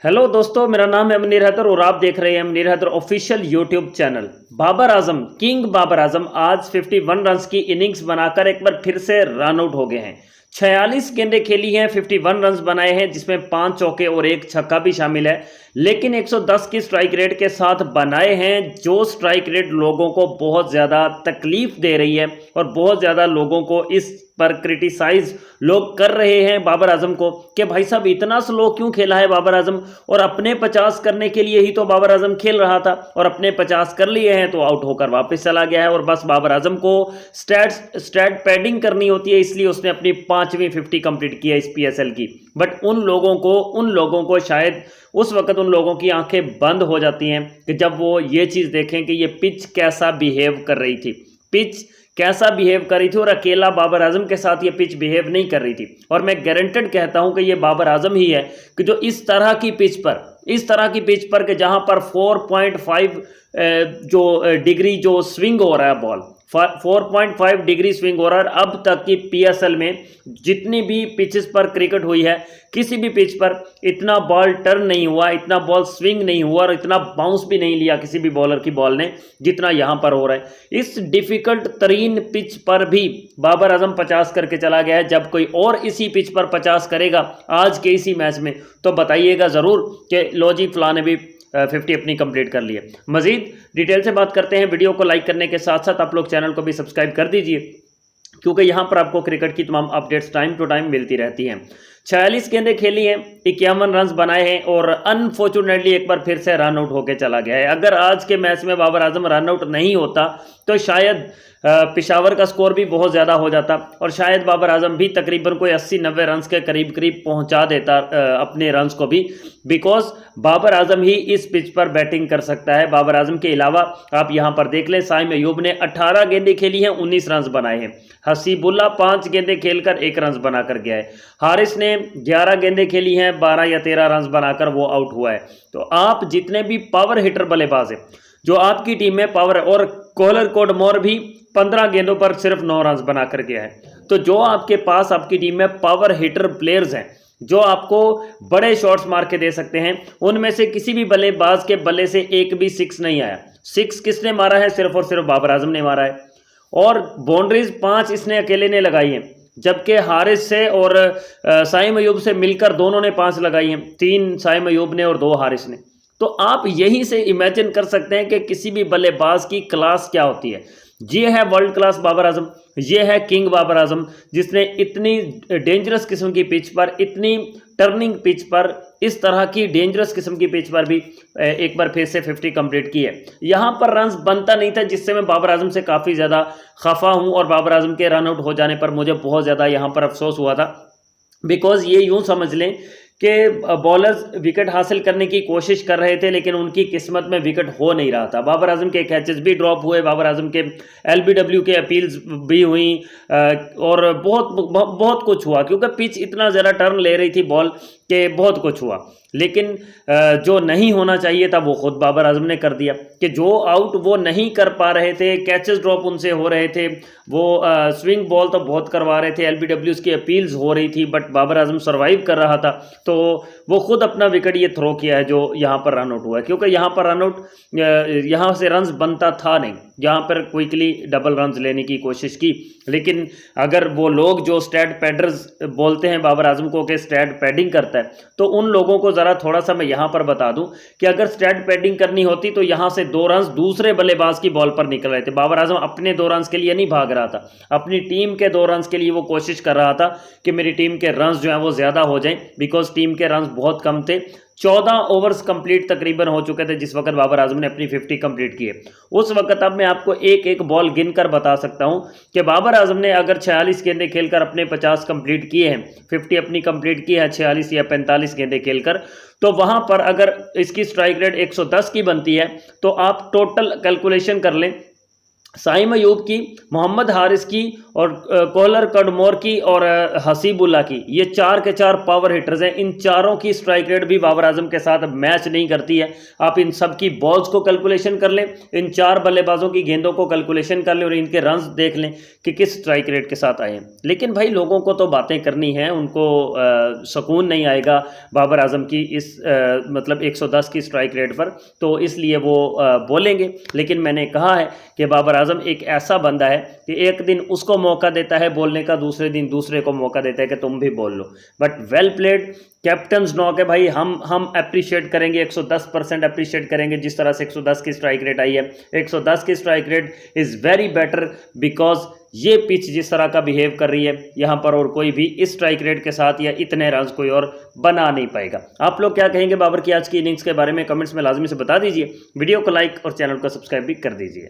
Hello दोस्तों, मेरा नाम है अमनीर हैदर और आप देख रहे हैं Amneer Haider official YouTube channel. Babar Azam king Babar Azam आज 51 रन्स की इनिंग्स बनाकर एक बार फिर से रन आउट हो गए हैं। 46 गेंदें खेली हैं, 51 रन्स बनाए हैं, जिसमें 5 चौके और 1 छक्का भी शामिल है। लेकिन 110 की स्ट्राइक रेट के साथ बनाए हैं, जो स्ट्राइक रेट लोगों को बहुत ज़्यादा तकलीफ दे रही है और बहुत ज़्यादा लोगों को इस पर क्रिटिसाइज लोग कर रहे हैं बाबर आजम को कि भाई साहब इतना स्लो क्यों खेला है बाबर आजम, और अपने 50 करने के लिए ही तो बाबर आजम खेल रहा था और अपने 50 कर लिए हैं तो आउट होकर वापस चला गया है। और बस बाबर आजम को स्टैट पैडिंग करनी होती है, इसलिए उसने अपनी 5वीं 50 कंप्लीट की है इस PSL की। बट उन लोगों को शायद उस वक्त उन लोगों की आंखें बंद हो जाती हैं कि जब वो ये चीज़ देखें कि ये पिच कैसा बिहेव कर रही थी, पिच कैसा बिहेव कर रही थी, और अकेला बाबर आजम के साथ ये पिच बिहेव नहीं कर रही थी। और मैं गारंटेड कहता हूं कि ये बाबर आजम ही है कि जो इस तरह की पिच पर कि जहां पर 4.5 डिग्री जो स्विंग हो रहा है बॉल, 4.5 डिग्री स्विंग हो रहा है। अब तक की PSL में जितनी भी पिचेस पर क्रिकेट हुई है, किसी भी पिच पर इतना बॉल टर्न नहीं हुआ, इतना बॉल स्विंग नहीं हुआ और इतना बाउंस भी नहीं लिया किसी भी बॉलर की बॉल ने जितना यहां पर हो रहा है। इस डिफिकल्ट तरीन पिच पर भी बाबर आजम 50 करके चला गया है। जब कोई और इसी पिच पर 50 करेगा आज के इसी मैच में तो बताइएगा ज़रूर कि लो जी फलां ने भी 50 अपनी कंप्लीट कर ली है। मजीद डिटेल से बात करते हैं। वीडियो को लाइक करने के साथ साथ आप लोग चैनल को भी सब्सक्राइब कर दीजिए, क्योंकि यहाँ पर आपको क्रिकेट की तमाम अपडेट्स टाइम टू टाइम मिलती रहती हैं। 46 गेंदें खेली हैं, 51 रन्स बनाए हैं और अनफॉर्चुनेटली एक बार फिर से रन आउट होकर चला गया है। अगर आज के मैच में बाबर आजम रन आउट नहीं होता तो शायद पिशावर का स्कोर भी बहुत ज़्यादा हो जाता और शायद बाबर आजम भी तकरीबन कोई 80-90 रन्स के करीब पहुंचा देता अपने रन्स को भी, बिकॉज बाबर आजम ही इस पिच पर बैटिंग कर सकता है। बाबर आजम के अलावा आप यहां पर देख लें, साइम अयूब ने 18 गेंदें खेली हैं, 19 रन्स बनाए हैं। हसीबुल्ला 5 गेंदें खेलकर 1 रन्स बनाकर गया है। हारिस ने 11 गेंदें खेली हैं, 12 या 13 रन्स बनाकर वो आउट हुआ है। तो आप जितने भी पावर हिटर बल्लेबाज हैं जो आपकी टीम में पावर, और कोलर कोडमोर भी 15 गेंदों पर सिर्फ 9 रन्स बनाकर गया है। तो जो आपके पास आपकी टीम में पावर हिटर प्लेयर्स हैं जो आपको बड़े शॉट्स मार के दे सकते हैं, उनमें से किसी भी बल्लेबाज के बल्ले से एक भी 6 नहीं आया। 6 किसने मारा है? सिर्फ और सिर्फ बाबर आजम ने मारा है। और बाउंड्रीज 5 इसने अकेले ने लगाई हैं, जबकि हारिस से और साइम अयूब से मिलकर दोनों ने 5 लगाई हैं। 3 साइम अयूब ने और 2 हारिस ने। तो आप यहीं से इमेजिन कर सकते हैं कि किसी भी बल्लेबाज की क्लास क्या होती है। ये है वर्ल्ड क्लास बाबर आजम, ये है किंग बाबर आजम, जिसने इतनी डेंजरस किस्म की पिच पर, इतनी टर्निंग पिच पर, इस तरह की डेंजरस किस्म की पिच पर भी एक बार फिर से 50 कंप्लीट की है। यहाँ पर रन्स बनता नहीं था, जिससे मैं बाबर आजम से काफ़ी ज़्यादा खफा हूँ और बाबर आजम के रन आउट हो जाने पर मुझे बहुत ज़्यादा यहाँ पर अफसोस हुआ था। बिकॉज ये यूँ समझ लें कि बॉलर्स विकेट हासिल करने की कोशिश कर रहे थे लेकिन उनकी किस्मत में विकेट हो नहीं रहा था। बाबर आजम के कैचेस भी ड्रॉप हुए, बाबर आजम के LBW के अपील्स भी हुई और बहुत कुछ हुआ, क्योंकि पिच इतना ज़्यादा टर्न ले रही थी बॉल के बहुत कुछ हुआ। लेकिन जो नहीं होना चाहिए था वो खुद बाबर आजम ने कर दिया कि जो आउट वो नहीं कर पा रहे थे, कैचेस ड्रॉप उनसे हो रहे थे, वो स्विंग बॉल तो बहुत करवा रहे थे, LBWs की अपील्स हो रही थी, बट बाबर आजम सर्वाइव कर रहा था। तो वो खुद अपना विकेट ये थ्रो किया है जो यहाँ पर रन आउट हुआ है, क्योंकि यहाँ पर रन आउट, यहाँ से रन्स बनता था नहीं। यहाँ पर क्विकली डबल रन्स लेने की कोशिश की, लेकिन अगर वो लोग जो स्टैट पैडर्स बोलते हैं बाबर आजम को कि स्टैट पैडिंग करता है, तो उन लोगों को ज़रा थोड़ा सा मैं यहाँ पर बता दूं कि अगर स्टैट पैडिंग करनी होती तो यहाँ से 2 रन्स दूसरे बल्लेबाज की बॉल पर निकल रहे थे। बाबर आजम अपने 2 रन्स के लिए नहीं भाग रहा था, अपनी टीम के 2 रन्स के लिए वो कोशिश कर रहा था कि मेरी टीम के रन्स जो हैं वो ज़्यादा हो जाएं, बिकॉज टीम के रन्स बहुत कम थे। 14 ओवर्स कंप्लीट तकरीबन हो चुके थे जिस वक्त बाबर आजम ने अपनी 50 कंप्लीट की है। उस वक्त अब मैं आपको एक एक बॉल गिनकर बता सकता हूं कि बाबर आजम ने अगर 46 गेंदें खेलकर अपने 50 कंप्लीट किए हैं, 50 अपनी कंप्लीट की है 46 या 45 गेंदें खेलकर, तो वहां पर अगर इसकी स्ट्राइक रेट 110 की बनती है तो आप टोटल कैलकुलेशन कर लें साइम अयूब की, मोहम्मद हारिस की और कॉलर कडमोर की और हसीबुल्ला की, ये 4 के 4 पावर हिटर्स हैं। इन चारों की स्ट्राइक रेट भी बाबर आजम के साथ मैच नहीं करती है। आप इन सब की बॉल्स को कैलकुलेशन कर लें, इन 4 बल्लेबाजों की गेंदों को कैलकुलेशन कर लें और इनके रन्स देख लें कि किस स्ट्राइक रेट के साथ आए हैं। लेकिन भाई लोगों को तो बातें करनी है, उनको सुकून नहीं आएगा बाबर आजम की इस मतलब 110 की स्ट्राइक रेट पर, तो इसलिए वो बोलेंगे। लेकिन मैंने कहा है कि बाबर आजम एक ऐसा बंदा है कि एक दिन उसको मौका देता है बोलने का, दूसरे दिन दूसरे को मौका देता है कि तुम भी बोल लो। But well played, captain's knock है भाई। हम अप्रिशिएट करेंगे, 110% अप्रिशिएट करेंगे जिस तरह से 110 की स्ट्राइक रेट आई है। 110 की strike rate is very better because ये पिच जिस तरह का बिहेव कर रही है यहाँ पर और कोई भी इस स्ट्राइक रेट के साथ या इतने रन कोई और बना नहीं पाएगा। आप लोग क्या कहेंगे बाबर की आज की इनिंग्स के बारे में? कमेंट्स में लाजमी से बता दीजिए। वीडियो को लाइक और चैनल को सब्सक्राइब भी कर दीजिए।